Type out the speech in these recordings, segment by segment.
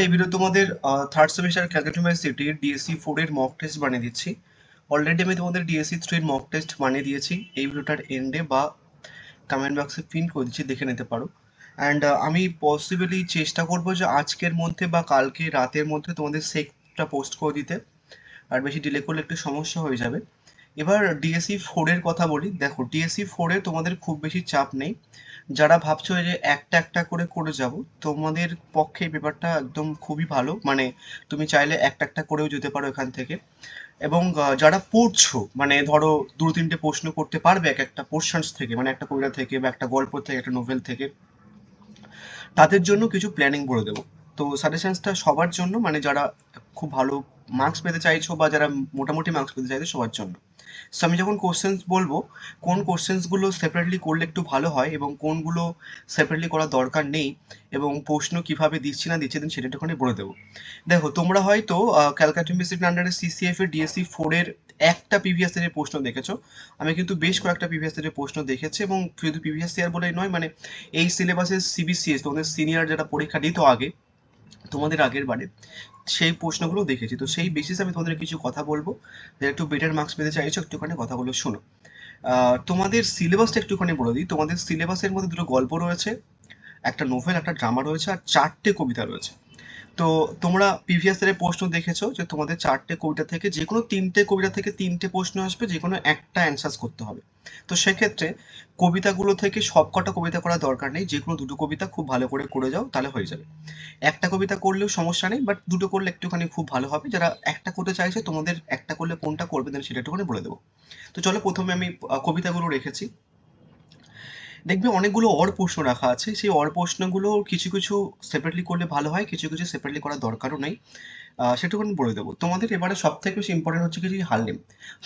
এই ভিডিও তোমাদের third semester Calcutta ইউনিভার্সিটির ডিএসসি 4 এর মক টেস্ট বানিয়ে দিচ্ছি। অলরেডি আমি তোমাদের ডিএসসি 3 এর মক টেস্ট বানিয়ে দিয়েছি। এই ভিডিওটার এন্ডে বা কমেন্ট বক্সে পিন করে দিচ্ছি, দেখে নিতে পারো। অ্যান্ড আমি পসিবলি চেষ্টা করবো যে আজকের মধ্যে বা কালকে রাতের মধ্যে তোমাদের সেটটা পোস্ট করে দিতে। আর বেশি ডিলে করলে একটু সমস্যা হয়ে যাবে। এবার ডিএসসি 4 এর কথা বলি। দেখো, ডিএসসি 4 এ তোমাদের খুব বেশি চাপ নেই। যারা ভাবছো যে একটা একটা করে করে যাব, তোমাদের পক্ষে এই পেপারটা একদম খুবই ভালো। মানে তুমি চাইলে একটা একটা করেও যেতে পারো এখান থেকে। এবং যারা পড়ছো, মানে ধরো দুটো তিনটে প্রশ্ন করতে পারবে এক একটা পোর্শনস থেকে, মানে একটা কবিতা থেকে বা একটা গল্প থেকে, একটা নোভেল থেকে, তাদের জন্য কিছু প্ল্যানিং বলে দেবো। তো সাজেশনসটা সবার জন্য, মানে যারা খুব ভালো মার্কস পেতে চাইছো বা যারা মোটামুটি মার্কস পেতে চাইছো সবার জন্য। সো আমি যখন কোশ্চেন্স বলবো, কোন কোশ্চেন্সগুলো সেপারেটলি করলে একটু ভালো হয় এবং কোনগুলো সেপারেটলি করার দরকার নেই, এবং প্রশ্ন কিভাবে দিচ্ছি না দিচ্ছি দিন সেটা একটুখানি বলে দেবো। দেখো, তোমরা হয়তো ক্যালকাটা ইউনিভার্সিটি আন্ডারে সিসিএফ এর ডিএসসি 4 এর একটা প্রিভিয়াস ইয়ারের প্রশ্ন দেখেছো। আমি কিন্তু বেশ কয়েকটা প্রিভিয়াস ইয়ারের প্রশ্ন দেখেছি, এবং শুধু প্রিভিয়াস ইয়ার বলেই নয়, মানে এই সিলেবাসের সিবিসিএস তোমাদের সিনিয়র যারা পরীক্ষা দিত আগে, তোমাদের আগের বারে, সেই প্রশ্নগুলো দেখেছি। তো সেই বেসিসে আমি তোমাদের কিছু কথা বলবো। যারা একটু বেটার মার্কস পেতে চাইছো একটুখানি কথাগুলো শোনো। তোমাদের সিলেবাসটা একটুখানি বলে দিই। তোমাদের সিলেবাসের মধ্যে দুটো গল্প রয়েছে, একটা নোভেল, একটা ড্রামা রয়েছে, আর চারটে কবিতা রয়েছে। তো তোমরা প্রিভিয়াস ইয়ারের প্রশ্ন দেখেছো যে তোমাদের চারটে কবিতা থেকে যে কোনো তিনটে কবিতা থেকে তিনটে প্রশ্ন আসবে, যে কোনো একটা অ্যান্সার করতে হবে। তো সেক্ষেত্রে কবিতাগুলো থেকে সব কটা কবিতা করার দরকার নেই, যে কোনো দুটো কবিতা খুব ভালো করে করে যাও, তাহলে হয়ে যাবে। একটা কবিতা করলেও সমস্যা নেই, বাট দুটো করলে একটুখানি খুব ভালো হবে। যারা একটা করতে চাইছে, তোমাদের একটা করলে কোনটা করবে দেন সেটা একটুখানি বলে দেবো। তো চলো, প্রথমে আমি কবিতাগুলো রেখেছি। দেখবে অনেকগুলো অর প্রশ্ন রাখা আছে, সেই অর প্রশ্নগুলো কিছু কিছু সেপারেটলি করলে ভালো হয়, কিছু কিছু সেপারেটলি করার দরকারও নেই। সেটুকু আমি বলে দেবো। তোমাদের এবারে সব থেকে বেশি ইম্পর্টেন্ট হচ্ছে কি, যে হারলেম।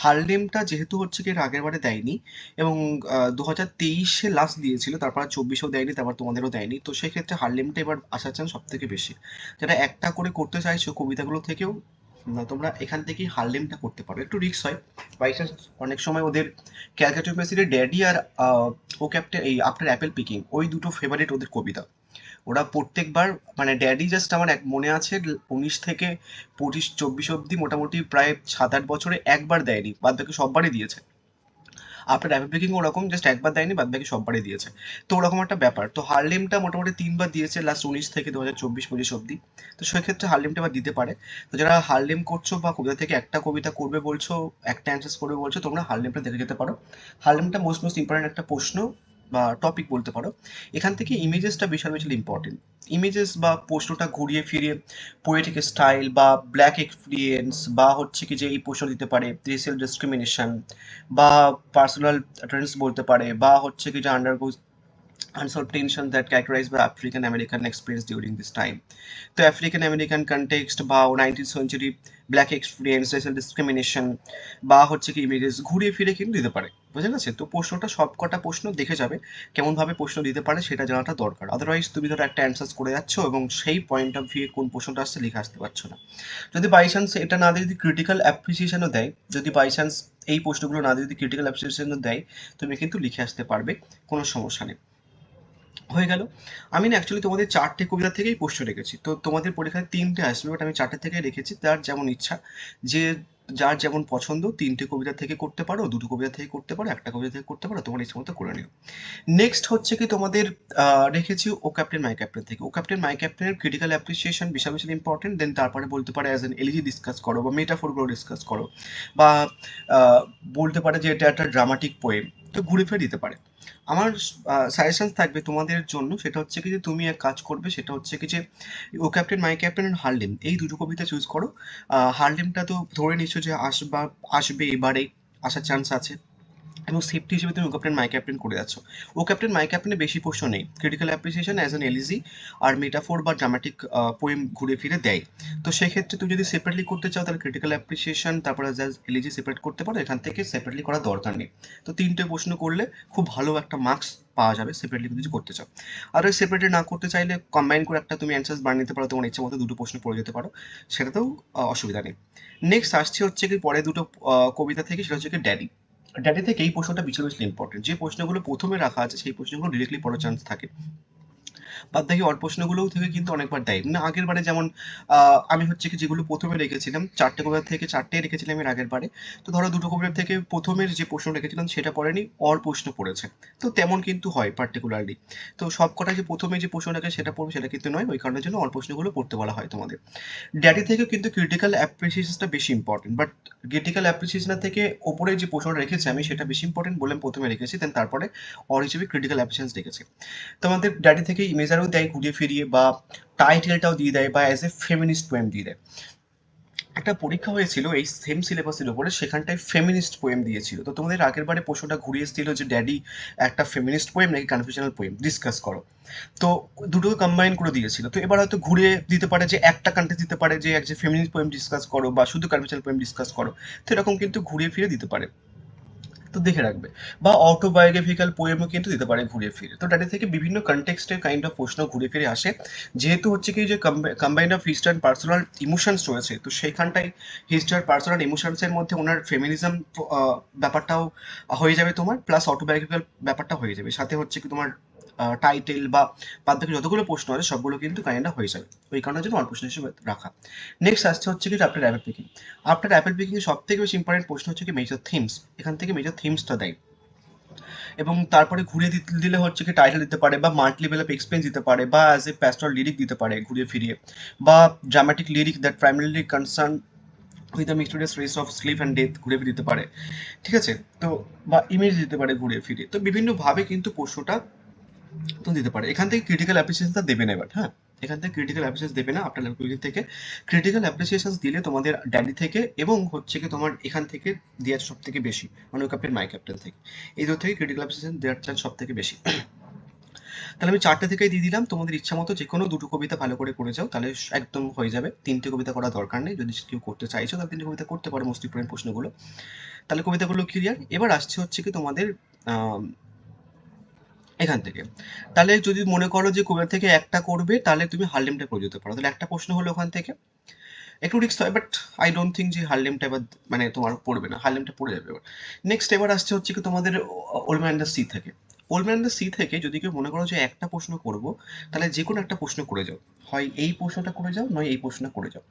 হারলেমটা যেহেতু হচ্ছে কি এর আগের বারে দেয়নি, এবং 2023-এ লাস্ট দিয়েছিল, তারপর আর 24-এও দেয়নি, তারপর তোমাদেরও দেয়নি। তো সেক্ষেত্রে হারলেমটা এবার আসার চান্স সব থেকে বেশি। যারা একটা করে করতে চাইছো কবিতাগুলো থেকেও, তোমরা এখান থেকেই হারলেমটা করতে পারো। একটু রিস্ক হয়, বাই চান্স অনেক সময় ওদের ক্যালকাটা ইউনিভার্সিটির ড্যাডি আর ও ক্যাপ্টেন এই আফটার অ্যাপেল পিকিং, ওই দুটো ফেভারিট ওদের কবিতা। ওরা প্রত্যেকবার, মানে ড্যাডি জাস্ট আমার এক মনে আছে 19 থেকে 25-24 অব্দি মোটামুটি প্রায় 7-8 বছরে একবার দেয়নি, বাদ বাকি সববারই দিয়েছে। আপনার অ্যাপেল পিকিং ওরকম জাস্ট একবার দেয়নি, বাদ বাকি সববারই দিয়েছে। তো ওরকম একটা ব্যাপার। তো হারলেমটা মোটামুটি 3বার দিয়েছে লাস্ট 19 থেকে 2024-25 অব্দি। তো সেক্ষেত্রে হারলেমটা আবার দিতে পারে। তো যারা হারলেম করছো বা কবিতা থেকে একটা কবিতা করবে বলছো, একটা অ্যান্সার করবে বলছো, তোমরা হারলেমটা দেখে যেতে পারো। হারলেমটা মোস্ট ইম্পর্টেন্ট একটা প্রশ্ন বা টপিক বলতে পারো। এখান থেকে ইমেজেসটা বিশাল বিশাল ইম্পর্টেন্ট। ইমেজেস বা প্রশ্নটা ঘুরিয়ে ফিরিয়ে পোয়েটিক স্টাইল বা ব্ল্যাক এক্সপিরিয়েন্স, বা হচ্ছে কি যে এই প্রশ্ন দিতে পারে রেসিয়াল ডিসক্রিমিনেশন, বা পার্সোনাল ট্রেন্ডস বলতে পারে, বা হচ্ছে কি যে আন্ডারগোজ unsolved tension that characterized by African American experience during this time. তো আফ্রিকান আমেরিকান কনটেক্সট বা 19th century black experience, racial discrimination, বা হচ্ছে কি ইমেজেস ঘুরিয়ে ফিরে কিন্তু দিতে পারে। বুঝে গেছে? তো প্রশ্নটা সব কটা প্রশ্ন দেখে যাবে, কেমন ভাবে প্রশ্ন দিতে পারে সেটা জানাটা দরকার। আদারওয়াইজ তুমি ধরো একটা অ্যান্সার করে যাচ্ছ এবং সেই পয়েন্ট অফ ভিউ কোন প্রশ্নটা আসছে লিখে আসতে পারছো না। যদি বাই চান্স এটা না দিয়ে যদি ক্রিটিক্যাল অ্যাপ্রিসিয়েশনও দেয়, যদি বাই চান্স এই প্রশ্নগুলো না দিয়ে যদি ক্রিটিক্যাল অ্যাপ্রিসিয়েশনও দেয়, তুমি কিন্তু লিখে আসতে পারবে, কোনো সমস্যা নেই। হয়ে গেল। আমি না অ্যাকচুয়ালি তোমাদের চারটে কবিতা থেকেই প্রশ্ন রেখেছি। তো তোমাদের পরীক্ষায় তিনটে আসবে, বাট আমি চারটে থেকে রেখেছি। তার যেমন ইচ্ছা, যে যার যেমন পছন্দ, তিনটে কবিতা থেকে করতে পারো, দুটো কবিতা থেকে করতে পারো, একটা কবিতা থেকে করতে পারো, তোমার ইচ্ছা মতো করে নিও। নেক্সট হচ্ছে কি তোমাদের রেখেছি ও ক্যাপ্টেন মাই ক্যাপ্টেন থেকে। ও ক্যাপ্টেন মাই ক্যাপ্টেনের ক্রিটিক্যাল অ্যাপ্রিসিয়েশন বিশাল বিশাল ইম্পর্টেন্ট। দেন তারপরে বলতে পারে অ্যাজ এন এলিজি ডিসকাস করো, বা মেটাফোরগুলো ডিসকাস করো, বা বলতে পারে যে এটা একটা ড্রামাটিক পোয়েম। তো ঘুরে ফিরে দিতে পারে। আমার সাজেশন থাকবে তোমাদের জন্য, সেটা হচ্ছে কি যে তুমি এক কাজ করবে, সেটা হচ্ছে কি যে O captain my captain and Harlem এই দুটো কবিতা চুজ করো। হার্লেমটা তো ধরে নিচ্ছ যে আসবে এবারে, আসার চান্স আছে, এবং সেফটি হিসেবে তুমি ও ক্যাপ্টেন মাই ক্যাপ্টেন করে যাচ্ছ। ও ক্যাপ্টেন মাই ক্যাপ্টেনে বেশি প্রশ্ন নেই, critical appreciation as an elegy or metaphor বা ড্রামাটিক পোয়েম ঘুরে ফিরে দেয়। তো সেক্ষেত্রে তুমি যদি সেপারেটলি করতে চাও, তাহলে ক্রিটিক্যাল অ্যাপ্রিসিয়েশন তারপরে অ্যাজ এলিজি সেপারেট করতে পারো, এখান থেকে সেপারেটলি করার দরকার নেই। তো তিনটে প্রশ্ন করলে খুব ভালো একটা মার্কস পাওয়া যাবে সেপারেটলি যদি করতে চাও। আর ওই সেপারেটলি না করতে চাইলে কম্বাইন করে একটা তুমি অ্যান্সার বানিয়ে নিতে পারো, তোমার ইচ্ছে মতো দুটো প্রশ্ন পড়ে যেতে পারো, সেটাতেও অসুবিধা নেই। নেক্সট আসছে হচ্ছে কি পরে দুটো কবিতা থেকে, সেটা হচ্ছে কি ড্যাডি। ড্যাডি থেকে এই প্রশ্নটা বিশাল বিশাল ইম্পর্টেন্ট। যে প্রশ্নগুলো প্রথমে রাখা আছে সেই প্রশ্নগুলো ডিরেক্টলি পড়ার চান্স থাকে। বাদ বাকি অড প্রশ্নগুলোও থেকে কিন্তু অনেকবার দেয়, না আগের বারে যেমন আমি হচ্ছে কি যেগুলো প্রথমে রেখেছিলাম 4টে কবিতা থেকে 4টেই রেখেছিলাম এর আগের বারে, তো ধরো 2টো কবিতা থেকে প্রথমের যে প্রশ্ন রেখেছিলাম সেটা পড়েনি, অর প্রশ্ন পড়েছে। তো তেমন কিন্তু হয় পার্টিকুলারলি। তো সব কটা যে প্রথমে যে প্রশ্ন রাখে সেটা পড়বে সেটা কিন্তু নয়, ওই কারণের জন্য অর প্রশ্নগুলো পড়তে বলা হয় তোমাদের। ড্যাডি থেকে কিন্তু ক্রিটিক্যাল অ্যাপ্রিসিয়েশনটা বেশি ইম্পর্টেন্ট, বাট ক্রিটিক্যাল অ্যাপ্রিসিয়েশনের থেকে ওপরে যে প্রশ্নটা রেখেছি আমি সেটা বেশি ইম্পর্টেন্ট বলে আমি প্রথমে রেখেছি, দেন তারপরে অর হিসেবে ক্রিটিক্যাল অ্যাপ্রিসিয়েশন রেখেছি। তোমাদের ড্যাডি থেকে ইমেজারও দেয় ঘুরিয়ে ফিরিয়ে, বা টাইটেলটাও দিয়ে দেয়, বা অ্যাজ এ ফেমিনিস্ট পোয়েম দিয়ে দেয়। একটা পরীক্ষা হয়েছিল এই সেম সিলেবাসের উপরে, সেখানটায় ফেমিনিস্ট পোয়েম দিয়েছিল। তো তোমাদের আগের বারে প্রশ্নটা ঘুরিয়ে এসেছিল যে ড্যাডি একটা ফেমিনিস্ট পোয়েম নাকি কনফেশনাল পোয়েম ডিসকাস করো। তো দুটোকে কম্বাইন করে দিয়েছিল। তো এবার হয়তো ঘুরিয়ে দিতে পারে যে একটা কন্টেন্ট দিতে পারে যে এক যে ফেমিনিস্ট পোয়েম ডিসকাস করো বা শুধু কনফেশনাল পোয়েম ডিসকাস করো। তো এরকম কিন্তু ঘুরিয়ে ফিরে দিতে পারে, তো দেখে রাখবে। বা অটোবায়োগ্রাফিক্যাল পোয়েমও কিন্তু দিতে পারে ঘুরিয়ে ফিরে। তো ড্যাডি থেকে বিভিন্ন কনটেক্সটের কাইন্ড অফ প্রশ্ন ঘুরে ফিরে আসে, যেহেতু হচ্ছে কি যে combined of history and personal emotions রয়েছে, তো সেইখানটায় হিস্ট্রি আর পার্সোনাল ইমোশনসের মধ্যে ওনার ফেমিনিজম ব্যাপারটাও হয়ে যাবে তোমার, প্লাস অটোবায়োগ্রাফিক্যাল ব্যাপারটা হয়ে যাবে, সাথে হচ্ছে কি তোমার টাইটেল বা বাদ বাকি যতগুলো প্রশ্ন আছে সবগুলো কিন্তু কাইন্ডা হয়ে যাবে, ওই কারণের জন্য অল্প প্রশ্ন হিসেবে রাখা। নেক্সট আসছে হচ্ছে কি after Apple Peking. After Apple Peking সব থেকে বেশি ইম্পর্টেন্ট প্রশ্ন হচ্ছে কি মেজর থিমস, এখান থেকে মেজর থিমসটা দেয়। এবং তারপরে ঘুরিয়ে দিলে হচ্ছে কি টাইটেল দিতে পারে, বা মান্থলি লেভেল অফ এক্সপেন্স দিতে পারে, বা অ্যাজ এ প্যাস্টোরাল লিরিক দিতে পারে ঘুরিয়ে ফিরিয়ে, বা dramatic lyric that primarily concern with the mysterious race of sleep and death ঘুরে ফিরে দিতে পারে। ঠিক আছে, তো বা ইমেজ দিতে পারে ঘুরিয়ে ফিরে, তো বিভিন্নভাবে কিন্তু প্রশ্নটা তো দিতে পারে। এখান থেকে ক্রিটিক্যাল অ্যাপ্রিসিয়েশনটা দেবে না এবার, হ্যাঁ, এখান থেকে ক্রিটিক্যাল অ্যাপ্রিসিয়েশন দেবে না আফটার ল্যাঙ্গুয়েজ থেকে। ক্রিটিক্যাল অ্যাপ্রিসিয়েশন দিলে তোমাদের ড্যাডি থেকে এবং হচ্ছে কি তোমার এখান থেকে দেওয়ার সব থেকে বেশি, মানে ক্যাপ্টেন মাই ক্যাপ্টেন থেকে, এই দু থেকে ক্রিটিক্যাল অ্যাপ্রিসিয়েশন দেওয়ার চান্স সব থেকে বেশি। তাহলে আমি 4টে থেকেই দিয়ে দিলাম, তোমাদের ইচ্ছা মতো যে কোনো 2টো কবিতা ভালো করে করে যাও, তাহলে একদম হয়ে যাবে। 3টে কবিতা করার দরকার নেই, যদি কেউ করতে চাইছো তাহলে 3টে কবিতা করতে পারো মোস্ট ইম্পর্টেন্ট প্রশ্নগুলো। তাহলে কবিতাগুলো ক্লিয়ার। এবার আসছে হচ্ছে কি তোমাদের আহ এখান থেকে, তাহলে যদি মনে করো যে কবিতা থেকে একটা করবে তাহলে তুমি হারলেমটা করে যেতে পারো, তাহলে একটা প্রশ্ন হলো ওখান থেকে, একটু রিস্ক হয়, বাট আই ডোন্ট থিঙ্ক যে হারলেমটা এবার মানে তোমার পড়বে না, হারলেমটা পড়ে যাবে এবার। নেক্সট এবার আসছে হচ্ছে কি তোমাদের ওল্ড ম্যান দ্য সি থেকে। ওল্ড ম্যান দ্য সি থেকে যদি কেউ মনে করো যে একটা প্রশ্ন করব, তাহলে যে কোনো একটা প্রশ্ন করে যাও, হয় এই প্রশ্নটা করে যাও নয় এই প্রশ্নটা করে যাও।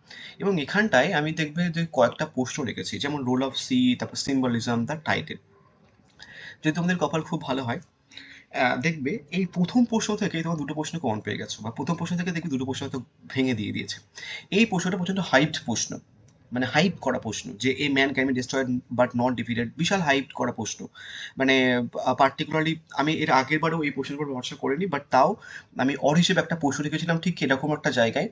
এবং এখানটায় আমি দেখবে যে কয়েকটা প্রশ্ন রেখেছি, যেমন রোল অফ সি, তারপর সিম্বলিজম, তার টাইটেল। যদি তোমাদের কপাল খুব ভালো হয়, দেখবে এই প্রথম প্রশ্ন থেকেই তোমার 2টো প্রশ্ন কমন পেয়ে গেছো, বা প্রথম প্রশ্ন থেকে দেখবে 2টো প্রশ্ন হয়তো ভেঙে দিয়ে দিয়েছে। এই প্রশ্নটা প্রচন্ড হাইপড প্রশ্ন, মানে হাইপ করা প্রশ্ন, যে a man can be destroyed but not defeated, বিশাল হাইপ করা প্রশ্ন। মানে পার্টিকুলারলি আমি এর আগের বারেও এই প্রশ্নের উপর ভরসা করিনি, বাট তাও আমি অর হিসেবে একটা প্রশ্ন রেখেছিলাম ঠিক এরকম একটা জায়গায়।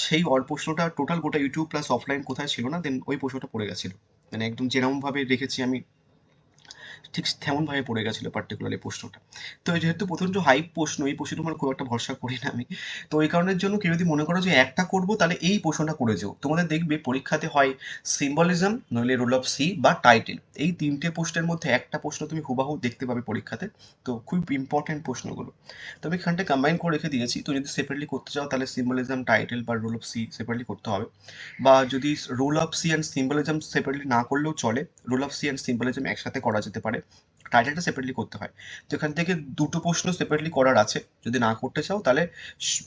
সেই অর প্রশ্নটা টোটাল গোটা ইউটিউব প্লাস অফলাইন কোথায় ছিল না, দেন ওই প্রশ্নটা পড়ে গেছিল। মানে একদম যেরকমভাবে রেখেছি আমি ঠিক তেমনভাবে পড়ে গেছিল পার্টিকুলারলি প্রশ্নটা। তো যেহেতু প্রচণ্ড হাইপ প্রশ্ন, এই প্রশ্নের উপর খুব একটা ভরসা করি না আমি। তো এই কারণের জন্য কেউ যদি মনে করো যে একটা করবো তাহলে এই প্রশ্নটা করে যেও। তোমাদের দেখবে পরীক্ষাতে হয় সিম্বলিজম, নইলে রুল অফ সি, বা টাইটেল, এই 3টে প্রশ্নের মধ্যে একটা প্রশ্ন তুমি হুবাহু দেখতে পাবে পরীক্ষাতে। তো খুব ইম্পর্টেন্ট প্রশ্নগুলো, তো আমি এখানটা কম্বাইন করে রেখে দিয়েছি। তো যদি সেপারেটলি করতে চাও তাহলে সিম্বলিজম, টাইটেল বা রুল অফ সি সেপারেটলি করতে হবে। বা যদি role of sea and symbolism separately না করলেও চলে, role of sea and symbolism একসাথে করা যেতে পারে, টাইটেলটা সেপারেটলি করতে হয়। তো এখান থেকে 2টো প্রশ্ন সেপারেটলি করার আছে, যদি না করতে চাও তাহলে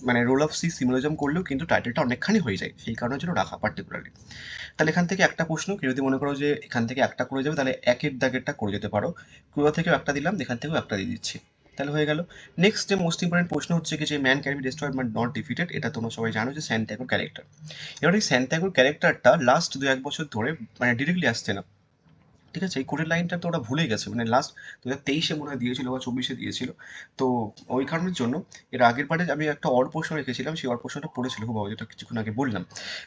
মানে রোল অফ সি সিম্বলিজম করলেও কিন্তু টাইটেলটা অনেকখানি হয়ে যায়, সেই কারণের জন্য রাখা পার্টিকুলারলি। তাহলে এখান থেকে একটা প্রশ্ন কেউ যদি মনে করো যে এখান থেকে একটা করে যাবে, তাহলে একের দাগেরটা করে যেতে পারো। কুড়া থেকেও একটা দিলাম, এখান থেকেও একটা দিয়ে দিচ্ছি, তাহলে হয়ে গেল। নেক্সট যে মোস্ট ইম্পর্টেন্ট প্রশ্ন হচ্ছে কি যে man can be destroyed but not defeated, এটা তোমরা সবাই জানো যে স্যান্টিয়াগোর ক্যারেক্টার। এবার এই স্যান্টিয়াগোর ক্যারেক্টারটা লাস্ট 2-1 বছর ধরে মানে ডিরেক্টলি আসছে না। ঠিক আছে, এই কোডের লাইনটা তো ওরা ভুলে গেছে, মানে লাস্ট 2023-এ মনে হয় দিয়েছিল বা 24-এ দিয়েছিল। তো ওই কারণের জন্য এর আগের বারে আমি একটা অর প্রশ্ন রেখেছিলাম, সেই অর প্রশ্নটা পড়েছিল খুব, যেটা কিছুক্ষণ আগে বললাম।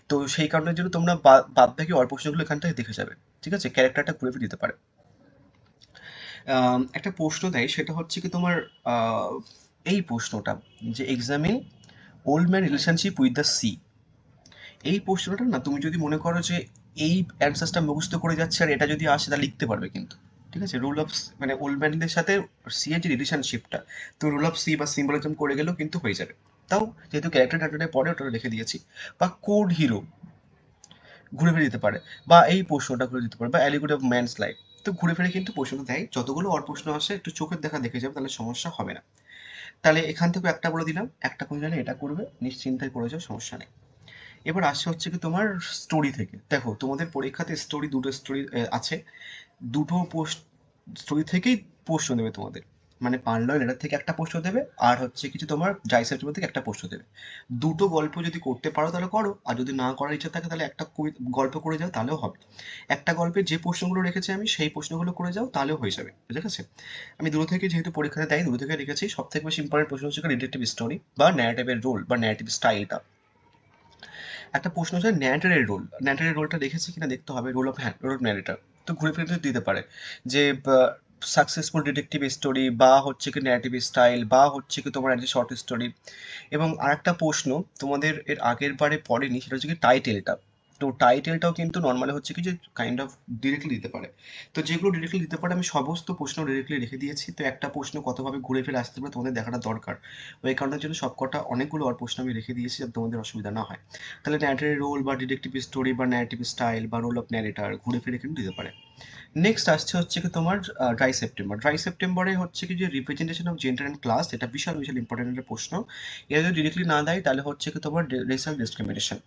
তো সেই কারণের জন্য তোমরা বাদ বাকি অর প্রশ্নগুলো এখান থেকে দেখে যাবে। ঠিক আছে, ক্যারেক্টারটা ঘুরে ফিরে দিতে পারে। একটা প্রশ্ন দেয়, সেটা হচ্ছে কি তোমার এই প্রশ্নটা, যে examine old man relationship with the sea. এই প্রশ্নটা না তুমি যদি মনে করো যে এই অ্যান্সারটা মুখস্থ করে যাচ্ছে আর এটা যদি আসে তা লিখতে পারবে কিন্তু। ঠিক আছে, রুল অফ মানে ওল্ড ম্যানদের সাথে সি এর যে রিলেশনশিপটা, তো রুল অফ সি বা সিম্বলিজম করে গেলেও কিন্তু হয়ে যাবে। তাও যেহেতু ক্যারেক্টার টাইটেলে পড়ে ওটা লিখে দিয়েছি। বা কোড হিরো ঘুরে ফিরে দিতে পারে, বা এই প্রশ্নটা ঘুরে দিতে পারে, বা অ্যালিগুড অফ ম্যানস লাইফ। তো ঘুরে ফিরে কিন্তু প্রশ্ন দেয়, যতগুলো অর প্রশ্ন আসে একটু চোখের দেখা দেখে যাবে, তাহলে সমস্যা হবে না। তাহলে এখান থেকে একটা বলে দিলাম, একটা করে জানে এটা করবে, নিশ্চিন্তায় করে যাও, সমস্যা নেই। এবার আসছে হচ্ছে কি তোমার স্টোরি থেকে। দেখো তোমাদের পরীক্ষাতে স্টোরি, দুটো স্টোরি আছে, দুটো পোস্ট স্টোরি থেকেই প্রশ্ন দেবে তোমাদের, মানে পার্লার লেটার থেকে একটা প্রশ্ন দেবে, আর হচ্ছে কিছু তোমার জাই সেপ্টেম্বর থেকে একটা প্রশ্ন দেবে। দুটো গল্প যদি করতে পারো তাহলে করো, আর যদি না করার ইচ্ছা থাকে তাহলে একটা গল্প করে যাও, তাহলেও হবে। একটা গল্পে যে প্রশ্নগুলো রেখেছি আমি সেই প্রশ্নগুলো করে যাও, তাহলেও হয়ে যাবে, ঠিক আছে। আমি দুটো থেকে যেহেতু পরীক্ষাতে দেয়, দুটো থেকে রেখেছি। সব থেকে বেশি ইম্পর্টেন্ট প্রশ্ন হচ্ছে ডিটেকটিভ স্টোরি বা ন্যারেটিভের রোল বা ন্যারেটিভ স্টাইলটা। একটা প্রশ্ন হচ্ছে ন্যারেটরের রোল, ন্যারেটরের রোলটা দেখেছি কিনা দেখতে হবে, role of role of narrator. তো ঘুরে ফিরে তো দিতে পারে যে সাকসেসফুল ডিটেকটিভ স্টোরি, বা হচ্ছে কি ন্যারেটিভ স্টাইল, বা হচ্ছে কি তোমার একটা শর্ট স্টোরি। এবং আরেকটা প্রশ্ন তোমাদের এর আগের বারে পড়েনি, সেটা হচ্ছে কি টাইটেলটা। তো টাইটেলটাও কিন্তু নর্মালি হচ্ছে কি যে কাইন্ড অফ ডিরেক্টলি দিতে পারে। তো যেগুলো ডিরেক্টলি দিতে পারে আমি সমস্ত প্রশ্ন ডিরেক্টলি রেখে দিয়েছি। তো একটা প্রশ্ন কতভাবে ঘুরে ফিরে আসতে পারে তোমাদের দেখাটা দরকার। ওই কারণের জন্য সবকটা অনেকগুলো আর প্রশ্ন আমি রেখে দিয়েছি, যাতে তোমাদের অসুবিধা না হয়। তাহলে ন্যারেটরের রোল বা ডিটেকটিভ স্টোরি বা ন্যারেটিভ স্টাইল বা রোল অফ ন্যারেটার ঘুরে ফিরে কিন্তু দিতে পারে। নেক্সট আসছে হচ্ছে কি তোমার ড্রাই সেপ্টেম্বর। ড্রাই সেপ্টেম্বরে হচ্ছে কি যে representation of gender and class, এটা বিশাল বিশাল ইম্পর্টেন্ট একটা প্রশ্ন। এটা যদি ডিরেক্টলি না দেয় তাহলে হচ্ছে কি তোমার রেসাল ডিসক্রিমিনেশন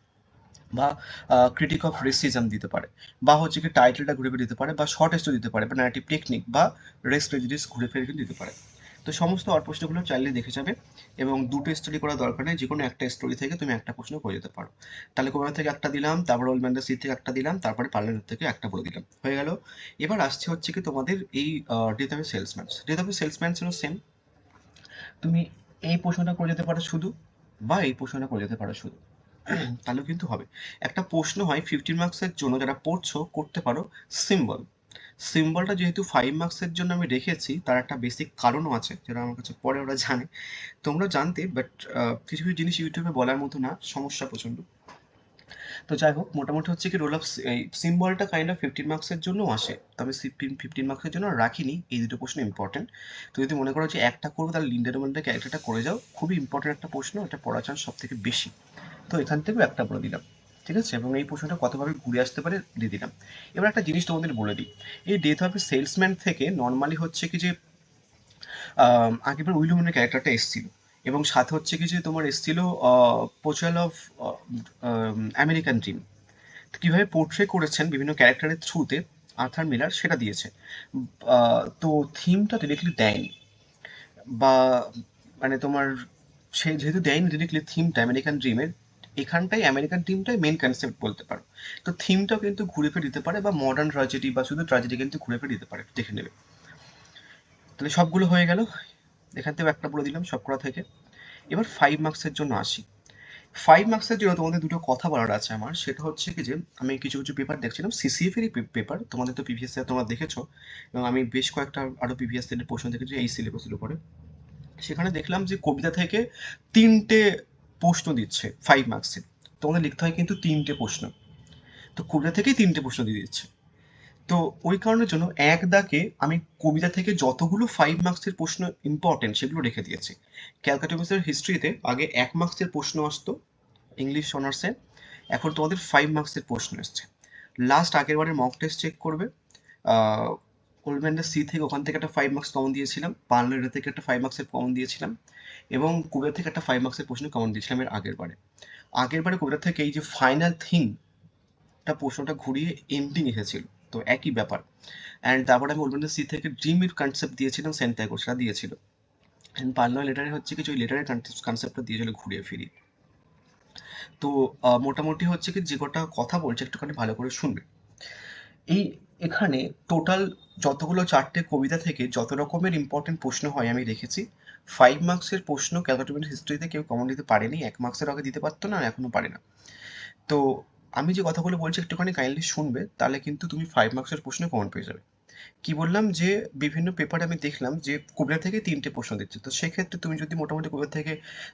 বা ক্রিটিক অফ রেসিজম দিতে পারে, বা হচ্ছে কি টাইটেলটা ঘুরে ফিরে দিতে পারে, বা শর্ট স্টোরি দিতে পারে, বা ন্যারেটিভ টেকনিক বা রেস প্রেজুডিস ঘুরে ফিরে কিন্তু দিতে পারে। তো সমস্ত প্রশ্নগুলো চাইলে দেখে যাবে, এবং দুটো স্টোরি করার দরকার নেই, যে কোনো একটা স্টোরি থেকে তুমি একটা প্রশ্ন করে যেতে পারো। তাহলে কোমা থেকে একটা দিলাম, তারপর ওল্ড ম্যান দ্য সি থেকে একটা দিলাম, তারপরে পার্লার থেকে একটা বলে দিলাম, হয়ে গেল। এবার আসছে হচ্ছে কি তোমাদের এই death of salesman. Death of salesman ছিল সেম, তুমি এই প্রশ্নটা করে যেতে পারো শুধু, বা এই প্রশ্নটা করে যেতে পারো শুধু, তাহলেও কিন্তু হবে। একটা প্রশ্ন হয় 15 মার্কসের জন্য, যারা পড়ছো করতে পারো সিম্বল। সিম্বলটা যেহেতু 5 মার্কসের জন্য আমি রেখেছি, তার একটা বেসিক কারণও আছে, যেটা আমার কাছে পরে ওরা জানে, তোমরা জানতে, বাট কিছু কিছু জিনিস ইউটিউবে বলার মতো না, সমস্যা প্রচণ্ড। তো যাই হোক, মোটামুটি হচ্ছে কি রোল অফ এই সিম্বলটা কাইন্ড অফ 15 মার্কসের জন্য আসে, তবে 15 মার্কসের জন্য রাখিনি। এই দুটো প্রশ্ন ইম্পর্টেন্ট। তো যদি মনে করো যে একটা করবো, তাহলে লিন্ডা ডোমেন্টের ক্যারেক্টারটা করে যাও, খুবই ইম্পর্টেন্ট একটা প্রশ্ন, এটা পড়ার চান্স সব থেকে বেশি। তো এখান থেকেও একটা বলে দিলাম, ঠিক আছে। এবং এই প্রশ্নটা কতভাবে ঘুরে আসতে পারে দিয়ে দিলাম। এবার একটা জিনিস তোমাদের বলে দিই, এই ডেথ অফ এ সেলসম্যান থেকে নর্মালি হচ্ছে কি যে আগেরবার উইলুমেনের ক্যারেক্টারটা এসেছিল, এবং সাথে হচ্ছে কি যে তোমার এসেছিল পোর্ট্রেয়াল অফ আমেরিকান ড্রিম। কীভাবে পোর্ট্রে করেছেন বিভিন্ন ক্যারেক্টারের থ্রুতে আর্থার মিলার, সেটা দিয়েছে। তো থিমটা ডিরেক্টলি দেয়নি, বা মানে তোমার সে যেহেতু দেয়নি ডিরেক্টলি থিমটা আমেরিকান ড্রিমের, এখানটাই আমেরিকান ড্রিমটাই মেন কনসেপ্ট বলতে পারো। তো থিমটাও কিন্তু ঘুরে ফিরে দিতে পারে, বা মডার্ন ট্র্যাজেডি বা শুধু ট্র্যাজেডি কিন্তু ঘুরে ফিরে দিতে পারে, দেখে নেবে। তাহলে সবগুলো হয়ে গেল, এখান থেকেও একটা বলে দিলাম সব করা থেকে। এবার 5 মার্কসের জন্য আসি। 5 মার্কসের জন্য তোমাদের দুটো কথা বলার আছে আমার, সেটা হচ্ছে কি যে আমি কিছু কিছু পেপার দেখছিলাম, সিসিএফ এরই পেপার, তোমাদের তো প্রিভিয়াস ইয়ার তোমরা দেখেছো, এবং আমি বেশ কয়েকটা আরো প্রিভিয়াস ইয়ারের প্রশ্ন দেখেছি এই সিলেবাসের উপরে। সেখানে দেখলাম যে কবিতা থেকে 3টে প্রশ্ন দিচ্ছে 5 মার্কসে। তোমাদের লিখতে হয় কিন্তু 3টে প্রশ্ন, তো কবিতা থেকেই 3টে প্রশ্ন দিয়ে দিচ্ছে। তো ওই কারণের জন্য এক দাগে আমি কবিতা থেকে যতগুলো 5 মার্কসের প্রশ্ন ইম্পর্টেন্ট সেগুলো রেখে দিয়েছি। ক্যালকাটা হিস্ট্রিতে আগে 1 মার্কসের প্রশ্ন আসতো ইংলিশ অনার্সে, এখন তোমাদের 5 মার্কসের প্রশ্ন এসছে। লাস্ট আগের বারের মক টেস্ট চেক করবে, ওল্ড ম্যান দ্য সি থেকে ওখান থেকে একটা 5 মার্কস কমন দিয়েছিলাম, পার্লার থেকে একটা 5 মার্কসের কমন দিয়েছিলাম, এবং কবিতা থেকে একটা 5 মার্কসের প্রশ্ন কমন দিয়েছিলাম এর আগের বারে। আগের বারে কবিতা থেকে এই যে ফাইনাল থিংটা প্রশ্নটা ঘুরিয়ে এন্ডিং এসেছিল, তো একই ব্যাপার। অ্যান্ড তারপরে আমি ওল্ড ম্যান দ্য সি থেকে ড্রিমের কনসেপ্ট দিয়েছিলাম, সেন্টাগো সেটা দিয়েছিল। অ্যান্ড পার্লার লেটারে হচ্ছে কিছু ওই লেটারের কনসেপ্টটা দিয়েছিল ঘুরিয়ে ফিরিয়ে। তো মোটামুটি হচ্ছে কি যে কটা কথা বলছে একটুখানি ভালো করে শুনবে। এই এখানে টোটাল যতগুলো 4টে কবিতা থেকে যত রকমের ইম্পর্টেন্ট প্রশ্ন হয় আমি রেখেছি। 5 মার্কসের প্রশ্ন ক্যালকাটা হিস্ট্রিতে কেউ কমন দিতে পারেনি, 1 মার্কসের আগে দিতে পারতো না, আর এখনো পারে না। তো আমি যে কথাগুলো বলছি একটুখানি কাইন্ডলি শুনবে, তাহলে কিন্তু তুমি 5 মার্কসের প্রশ্ন কমন পেয়ে যাবে। কি বললাম যে বিভিন্ন পেপারে আমি দেখলাম যে কবিতা থেকে 3টে প্রশ্ন দিচ্ছে, তো সেক্ষেত্রে তুমি যদি মোটামুটি কবিতা থেকে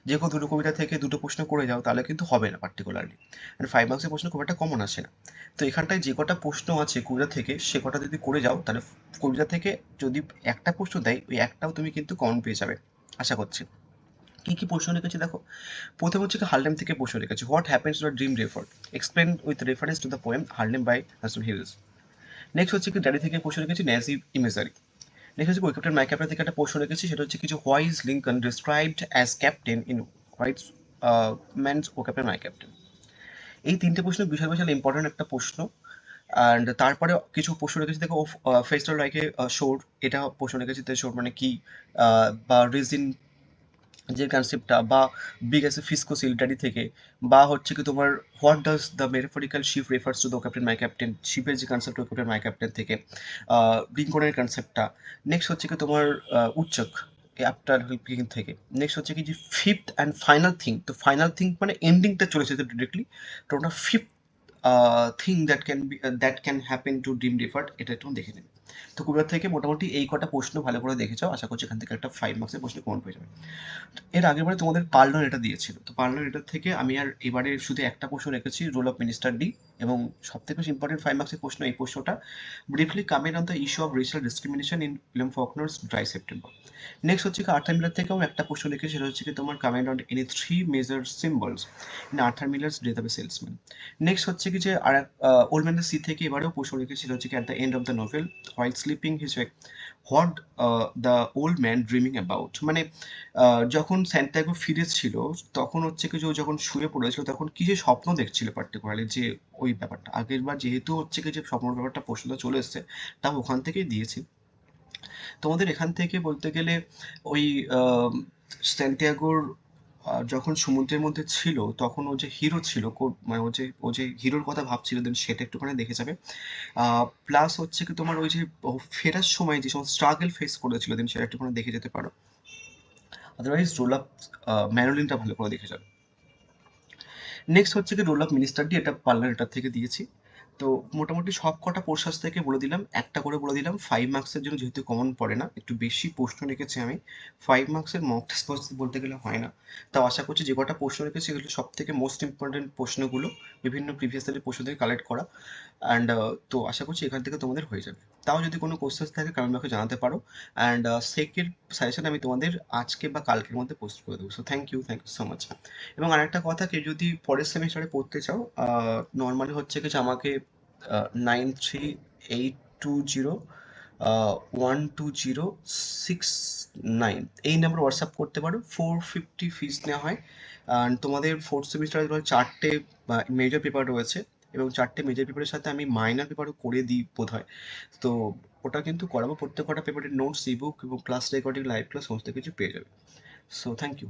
যে কোনো দুটো কবিতা থেকে দুটো প্রশ্ন করে যাও, তাহলে কিন্তু হবে না পার্টিকুলারলি, আর 5 মার্কসের প্রশ্ন খুব একটা কমন আসে না। তো এখানটায় যে কটা প্রশ্ন আছে কবিতা থেকে, সে কটা যদি করে যাও, তাহলে কবিতা থেকে যদি একটা প্রশ্ন দেয়, ওই একটাও তুমি কিন্তু কমন পেয়ে যাবে আশা করছি। কি কি প্রশ্ন রেখেছি দেখো। প্রথম হচ্ছে কি হার্লেম থেকে প্রশ্ন রেখেছি, what happens to dream refer, explain with reference to the poem Harlem by Hasan Hills. Next হচ্ছে কি ড্যাডি থেকে প্রশ্ন রেখেছি ন্যাসিভ ইমেজারি। নেক্সট হচ্ছে ক্যাপ্টেন মাই ক্যাপ্টেন থেকে একটা প্রশ্ন রেখেছি, সেটা হচ্ছে কিছু why is Lincoln described as captain in Whitman's O captain my captain. এই তিনটে প্রশ্ন বিশাল বিশাল ইম্পর্টেন্ট একটা প্রশ্ন। অ্যান্ড তারপরে কিছু প্রশ্ন রেখেছি, দেখো ফেস্টাল লাইকে শোর, এটা প্রশ্ন রেখেছি, শোর মানে কি, বা রিজিন যে কনসেপ্টটা, বা বিগ এস এ ফিসকোসিলিটারি থেকে, বা হচ্ছে কি তোমার what does the metaphorical ship refers to the captain my captain, শিপের যে কনসেপ্ট ক্যাপ্টেন মাই ক্যাপ্টেন থেকে, লিঙ্কনের কনসেপ্টটা। নেক্সট হচ্ছে কি তোমার উচ্চক আফটার হেল্পিং থেকে। নেক্সট হচ্ছে কি যে ফিফথ অ্যান্ড ফাইনাল থিং, তো ফাইনাল থিং মানে এন্ডিংটা চলে এসেছে ডিরেক্টলি, তো ওটা fifth thing that can happen to dream deferred, এটা একটু দেখে নিন। তো কুড়া থেকে মোটামুটি এই কটা প্রশ্ন ভালো করে দেখে যাও, আশা করছি এখান থেকে একটা 5 মার্কসের প্রশ্ন কমন পেয়ে যাবে। এর আগেরবারে তোমাদের পার্লার এটা দিয়েছিল, তো পার্লার এটা থেকে আমি আর এবারে শুধু একটা প্রশ্ন রেখেছি, রোল অফ মিনিস্টার ডি। এবং সব থেকে বেশি ইম্পর্টেন্ট 5 মার্কসের প্রশ্ন এই প্রশ্নটা, briefly comment on the issue of racial discrimination in William Faulkner's dry September. Next হচ্ছে কি আর্থার মিলার থেকেও একটা প্রশ্ন রেখেছি, সেটা হচ্ছে কি তোমার comment on any 3 major symbols in Arthur Millers death of A salesman. Next হচ্ছে কি যে আর ওল্ড ম্যান দ্য সি থেকে এবারেও প্রশ্ন রেখেছি, সেটা হচ্ছে কি at the end of the novel while sleeping his what the old man dreaming about, মানে যখন স্যান্টিয়াগো ফিরেছিল তখন হচ্ছে কি যে ও যখন শুয়ে পড়েছিল তখন কি যে স্বপ্ন দেখছিল পার্টিকুলারলি, যে ওই ব্যাপারটা আগের বার যেহেতু হচ্ছে কি যে স্বপ্নের ব্যাপারটা প্রশ্নটা চলে এসছে, তাও ওখান থেকেই দিয়েছি। তোমাদের এখান থেকে বলতে গেলে ওই স্যান্টিয়াগোর যখন সমুদ্রের মধ্যে ছিল তখন ও যে হিরো ছিল, মানে ও যে হিরোর কথা ভাবছিল, দেন সেটা একটুখানি দেখে যাবে। প্লাস হচ্ছে কি তোমার ওই যে ও ফেরার সময় যে সমস্ত স্ট্রাগল ফেস করেছিল, দেন সেটা একটুখানি দেখে যেতে পারো। আদারওয়াইজ রোল আপ ম্যানোলিনটা ভালো করে দেখে যাবে। নেক্সট হচ্ছে কি রোল অফ মিনিস্টারটি, এটা পার্লার এটার থেকে দিয়েছি। তো মোটামুটি সব কটা পোর্শাস থেকে বলে দিলাম, একটা করে বলে দিলাম 5 মার্কসের জন্য, যেহেতু কমন পড়ে না, একটু বেশি প্রশ্ন রেখেছি আমি। 5 মার্কসের মক টেস্ট বলতে গেলে হয় না, তাও আশা করছি যে কটা প্রশ্ন রেখেছি এগুলো সব থেকে মোস্ট ইম্পর্টেন্ট প্রশ্নগুলো, বিভিন্ন প্রিভিয়াস ইয়ারের প্রশ্ন থেকে কালেক্ট করা। অ্যান্ড তো আশা করছি এখান থেকে তোমাদের হয়ে যাবে। তাও যদি কোনো কোশ্চেন থাকে কমেন্ট বক্সে জানাতে পারো। অ্যান্ড সেকের সাজেশন আমি তোমাদের আজকে বা কালকের মধ্যে পোস্ট করে দেবো। So thank you so much. এবং আরেকটা কথা, কেউ যদি পরের সেমিস্টারে পড়তে চাও, নর্মালি হচ্ছে কি যে আমাকে 9382012069 এই নাম্বার হোয়াটসঅ্যাপ করতে পারো। 450 ফিস নেওয়া হয়। আর তোমাদের ফোর্থ সেমিস্টারে ধরো 4টে মেজর পেপার রয়েছে, এবং 4টে মেজর পেপারের সাথে আমি মাইনর পেপারও করে দিই বোধ হয়। তো ওটা কিন্তু করাবো, প্রত্যেক কটা পেপারের নোটস, ইবুক এবং ক্লাস রেকর্ডিং, লাইভ ক্লাস সমস্ত কিছু পেয়ে যাবে। So thank you.